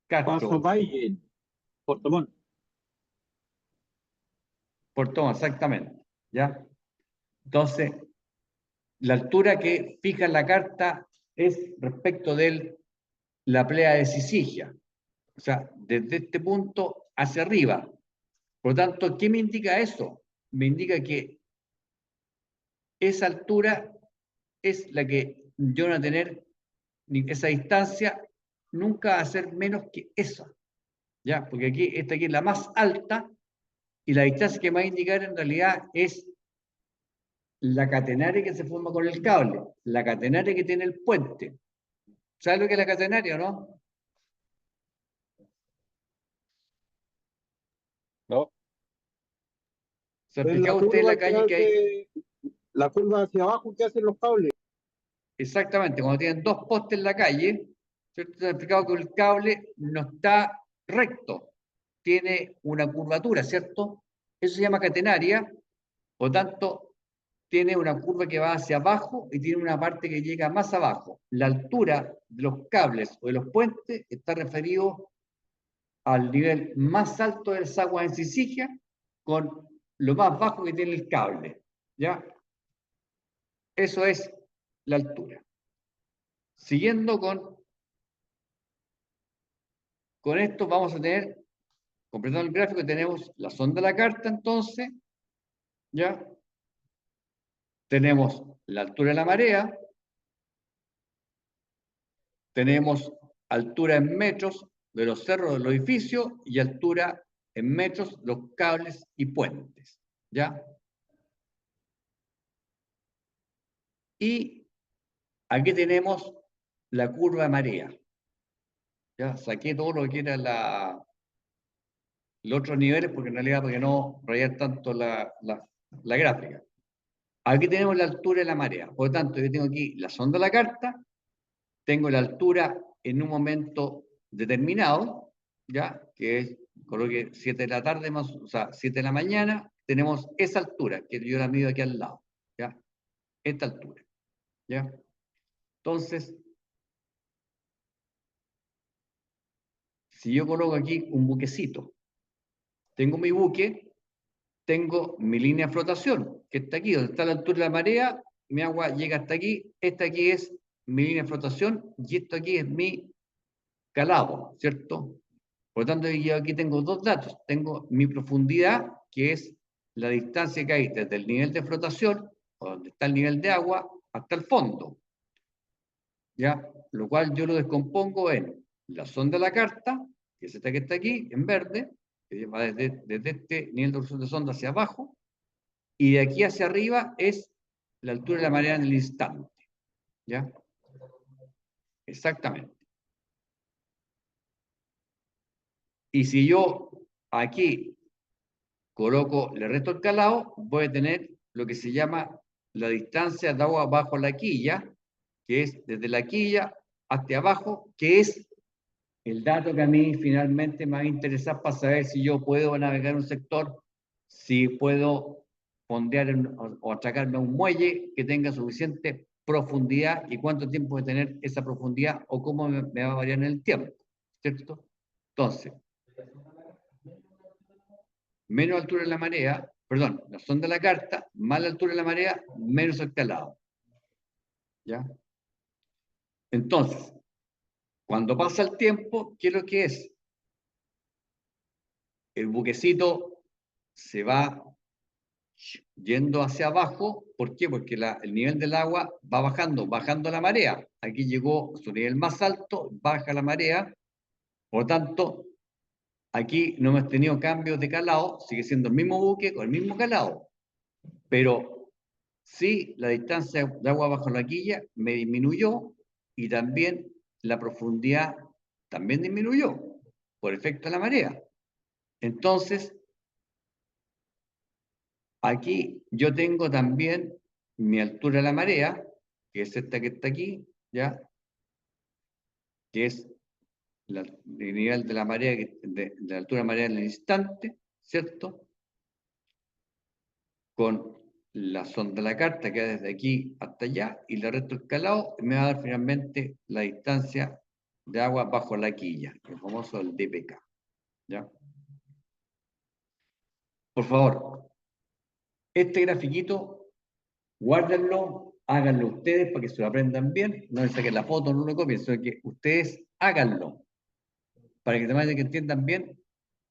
[SPEAKER 4] Paso
[SPEAKER 2] Castro,
[SPEAKER 4] Valle, Puerto Montt.
[SPEAKER 2] Puerto Montt, exactamente. ¿Ya? Entonces, la altura que fija en la carta es respecto de la playa de Syzygia. O sea, desde este punto hacia arriba. Por lo tanto, ¿qué me indica eso? Me indica que esa altura es la que yo voy a tener esa distancia nunca va a ser menos que esa. ¿Ya? Porque aquí, esta aquí es la más alta y la distancia que me va a indicar en realidad es la catenaria que se forma con el cable, la catenaria que tiene el puente. ¿Sabe lo que es la catenaria o no?
[SPEAKER 1] ¿No?
[SPEAKER 2] ¿Se ha
[SPEAKER 4] Es la
[SPEAKER 2] fijado usted en
[SPEAKER 4] curva
[SPEAKER 2] la
[SPEAKER 4] que
[SPEAKER 2] calle que hay?
[SPEAKER 4] hace, la curva hacia abajo que hacen los cables.
[SPEAKER 2] Exactamente, cuando tienen dos postes en la calle, ¿cierto? Se ha fijado que el cable no está recto, tiene una curvatura, ¿cierto? Eso se llama catenaria, por tanto, tiene una curva que va hacia abajo y tiene una parte que llega más abajo. La altura de los cables o de los puentes está referido al nivel más alto de las aguas en Sisigia con lo más bajo que tiene el cable. ¿Ya? Eso es la altura. Siguiendo con esto, vamos a tener, completando el gráfico, tenemos la sonda de la carta, entonces, ¿ya? Tenemos la altura de la marea, tenemos altura en metros de los cerros de los edificios y altura en metros de los cables y puentes, ¿ya? Y aquí tenemos la curva de marea. Ya saqué todo lo que era los otros niveles, porque en realidad para que no rayar tanto la gráfica. Aquí tenemos la altura de la marea. Por lo tanto, yo tengo aquí la sonda de la carta, tengo la altura en un momento determinado, ¿ya? Que es, coloque 7 de la tarde, más, o sea, 7 de la mañana, tenemos esa altura, que yo la mido aquí al lado, ¿ya? Esta altura, ¿ya? Entonces, si yo coloco aquí un buquecito, tengo mi buque, tengo mi línea de flotación, que está aquí, donde está la altura de la marea, mi agua llega hasta aquí, esta aquí es mi línea de flotación y esto aquí es mi calado, ¿cierto? Por lo tanto, yo aquí tengo dos datos. Tengo mi profundidad, que es la distancia que hay desde el nivel de flotación, o donde está el nivel de agua, hasta el fondo. ¿Ya? Lo cual yo lo descompongo en la sonda de la carta, que es esta que está aquí, en verde, que va desde este nivel de sonda hacia abajo, y de aquí hacia arriba es la altura de la marea en el instante. ¿Ya? Exactamente. Y si yo aquí coloco, le resto el calado, voy a tener lo que se llama la distancia de agua bajo la quilla, que es desde la quilla hasta abajo, que es el dato que a mí finalmente me va a interesar para saber si yo puedo navegar un sector, si puedo fondear o atracarme a un muelle que tenga suficiente profundidad y cuánto tiempo de tener esa profundidad o cómo me va a variar en el tiempo, ¿cierto? Entonces, menos altura de la marea, perdón, la sonda de la carta, más la altura de la marea, menos el calado. ¿Ya? Entonces, cuando pasa el tiempo, ¿qué es lo que es? El buquecito se va yendo hacia abajo. ¿Por qué? Porque el nivel del agua va bajando la marea. Aquí llegó su nivel más alto, baja la marea. Por lo tanto, aquí no hemos tenido cambios de calado, sigue siendo el mismo buque con el mismo calado. Pero sí, la distancia de agua bajo la quilla me disminuyó y también la profundidad también disminuyó por efecto de la marea. Entonces, aquí yo tengo también mi altura de la marea, que es esta que está aquí, ¿ya? Que es el nivel de la marea, de la altura de la marea en el instante, ¿cierto? Con la sonda de la carta que va desde aquí hasta allá y le resto el calado, me va a dar finalmente la distancia de agua bajo la quilla, el famoso el DPK. ¿Ya? Por favor, este grafiquito, guárdenlo, háganlo ustedes para que se lo aprendan bien, no les saquen la foto, no lo copien, sino que ustedes háganlo, para que también que entiendan bien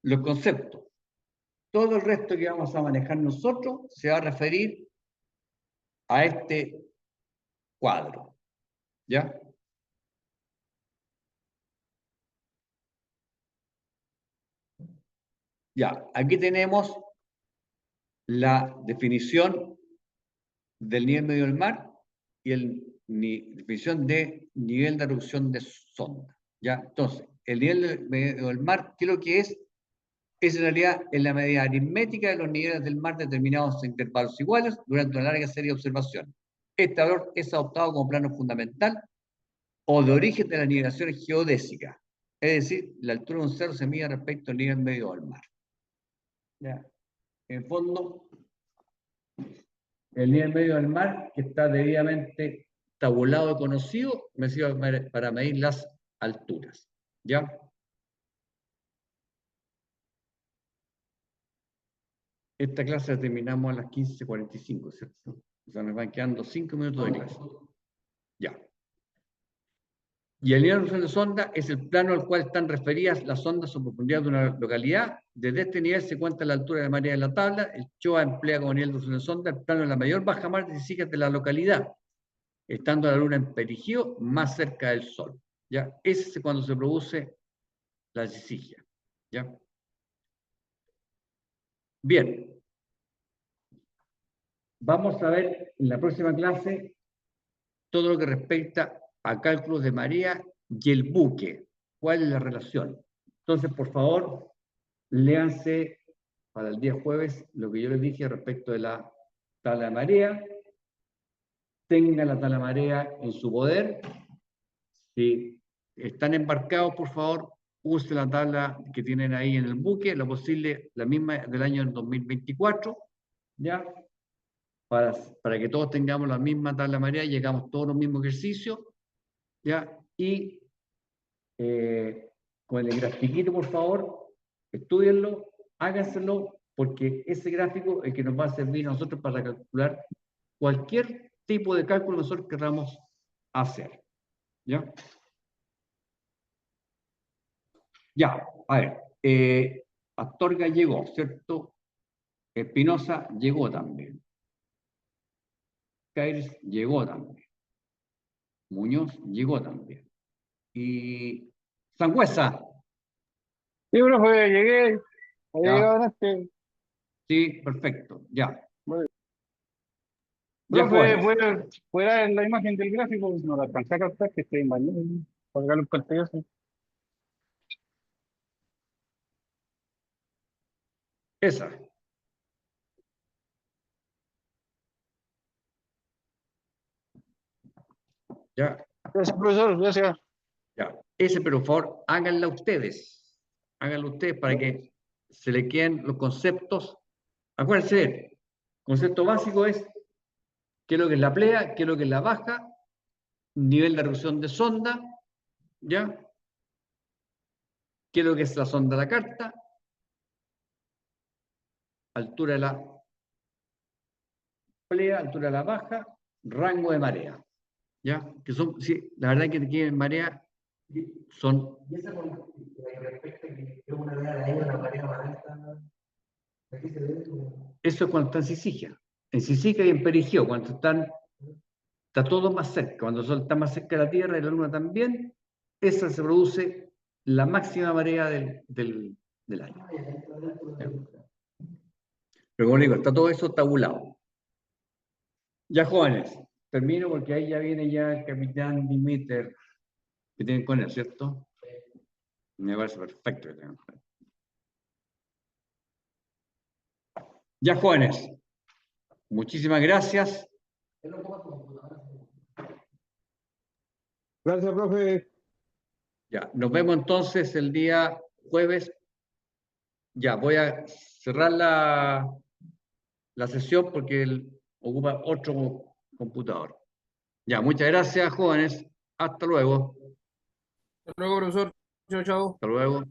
[SPEAKER 2] los conceptos. Todo el resto que vamos a manejar nosotros se va a referir a este cuadro. ¿Ya? Ya, aquí tenemos la definición del nivel medio del mar y definición de nivel de erupción de sonda. ¿Ya? Entonces, el nivel medio del mar, ¿qué es lo que es? Es en realidad en la medida aritmética de los niveles del mar determinados en intervalos iguales durante una larga serie de observaciones. Este valor es adoptado como plano fundamental o de origen de las nivelaciones geodésicas. Es decir, la altura de un cerro se mide respecto al nivel medio del mar. ¿Ya? En el fondo, el nivel medio del mar, que está debidamente tabulado y conocido, me sirve para medir las alturas. ¿Ya? Esta clase la terminamos a las 15:45, ¿cierto? O sea, me van quedando 5 minutos de clase. Ya. Y el nivel de erupción de sonda es el plano al cual están referidas las ondas o profundidad de una localidad. Desde este nivel se cuenta la altura de marea de la tabla. El CHOA emplea como nivel de erupción de sonda el plano de la mayor baja mar de Sicas de la localidad, estando la luna en perigeo más cerca del sol. ¿Ya? Ese es cuando se produce la sisigia. ¿Ya? Bien. Vamos a ver en la próxima clase todo lo que respecta a cálculos de marea y el buque. ¿Cuál es la relación? Entonces, por favor, léanse para el día jueves lo que yo les dije respecto de la tabla de marea. Tengan la tabla de marea en su poder. Si están embarcados, por favor, use la tabla que tienen ahí en el buque, lo posible, la misma del año 2024, ¿ya? Para que todos tengamos la misma tabla de marea, llegamos todos los mismos ejercicios, ¿ya? Y con el grafiquito, por favor, estúdienlo, háganselo, porque ese gráfico es el que nos va a servir a nosotros para calcular cualquier tipo de cálculo que nosotros queramos hacer. ¿Ya? Ya, a ver. Astorga llegó, ¿cierto? Espinosa llegó también. Caires llegó también. Muñoz llegó también. Y Sangüesa.
[SPEAKER 3] Sí, profe, llegué. Había
[SPEAKER 2] Ya.
[SPEAKER 3] llegado antes.
[SPEAKER 2] Sí, perfecto. Ya. Ya,
[SPEAKER 3] Profe,
[SPEAKER 2] jóvenes.
[SPEAKER 3] fuera la imagen del gráfico, no la alcancé a captar, que estoy en baño. Colgarlo en pantallazo.
[SPEAKER 2] Esa. Ya.
[SPEAKER 3] Gracias, profesor, gracias.
[SPEAKER 2] Ya. Ese, pero por favor, háganla ustedes. Háganlo ustedes para que se le queden los conceptos. Acuérdense, el concepto básico es qué es lo que es la plea, qué es lo que es la baja, nivel de erupción de sonda, ¿ya? ¿Qué es lo que es la sonda de la carta? Altura de la plea, altura de la baja, rango de marea, ¿ya? Que son, sí, la verdad que aquí en marea son...
[SPEAKER 5] Y esa con respecto a que es una vez al año la marea más alta, aquí se ve como...
[SPEAKER 2] Eso es cuando está en sisigia. En sisigia y en perigeo, cuando está todo más cerca. Cuando el Sol está más cerca de la Tierra y la Luna también, esa se produce la máxima marea del año. Pero como digo, está todo eso tabulado. Ya, jóvenes, termino porque ahí ya viene ya el capitán Dimiter que tienen con él, ¿cierto? Me parece perfecto que tengan con él. Ya, jóvenes, muchísimas gracias.
[SPEAKER 3] Gracias, profe.
[SPEAKER 2] Ya, nos vemos entonces el día jueves. Ya, voy a cerrar la sesión porque él ocupa otro computador. Ya, muchas gracias, jóvenes. Hasta luego.
[SPEAKER 6] Hasta luego, profesor. Chao, chao.
[SPEAKER 2] Hasta luego.